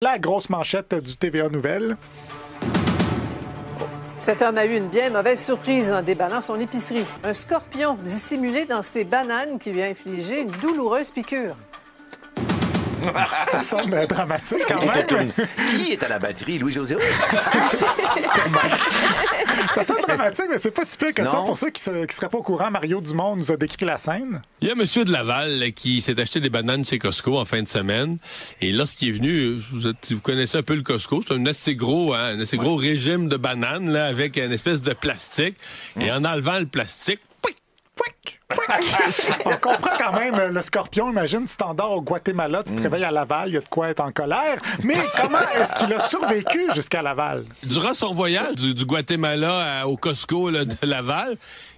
La grosse manchette du TVA Nouvelles. Cet homme a eu une bien mauvaise surprise en déballant son épicerie. Un scorpion dissimulé dans ses bananes qui lui a infligé une douloureuse piqûre. Ça sonne dramatique quand même. Qui est à la batterie? Louis-José? Ça sonne dramatique, mais c'est pas si pire que ça. Non. Pour ceux qui seraient pas au courant, Mario Dumont nous a décrit la scène. Il y a un monsieur de Laval là, qui s'est acheté des bananes chez Costco en fin de semaine. Et lorsqu'il est venu, vous connaissez un peu le Costco, c'est un assez gros régime de bananes là, avec une espèce de plastique. Et en enlevant le plastique, On comprend quand même le scorpion. Imagine, tu t'endors au Guatemala, tu te réveilles à Laval, il y a de quoi être en colère. Mais comment est-ce qu'il a survécu jusqu'à Laval? durant son voyage du Guatemala au Costco là, de Laval,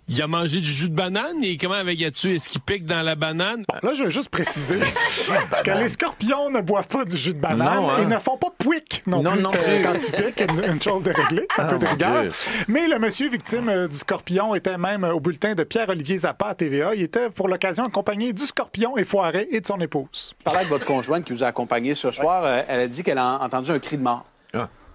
il a mangé du jus de banane. Et comment avait-tu? Est-ce qu'il pique dans la banane? Là, je veux juste préciser que les scorpions ne boivent pas du jus de banane Non, hein? et ne font pas pouic non plus quand ils piquent. Une chose est réglée, un peu de mon rigueur. Dieu. Mais le monsieur victime du scorpion était même au bulletin de Pierre-Olivier Zappa à TVA. Il était pour l'occasion accompagné du scorpion effoiré et de son épouse. Parler avec votre conjointe qui vous a accompagné ce soir, elle a dit qu'elle a entendu un cri de mort.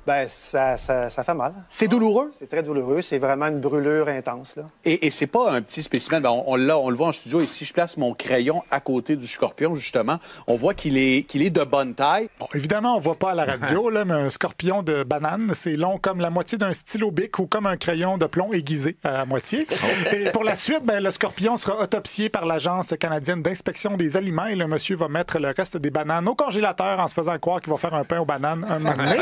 Ben, ça fait mal. C'est douloureux? C'est très douloureux. C'est vraiment une brûlure intense, là. Et c'est pas un petit spécimen. Ben, on le voit en studio. Et si je place mon crayon à côté du scorpion, justement, on voit qu'il est de bonne taille. Bon, évidemment, on voit pas à la radio, là, mais un scorpion de banane, c'est long comme la moitié d'un stylo bic ou comme un crayon de plomb aiguisé à moitié. Et pour la suite, ben, le scorpion sera autopsié par l'Agence canadienne d'inspection des aliments et le monsieur va mettre le reste des bananes au congélateur en se faisant croire qu'il va faire un pain aux bananes un moment donné.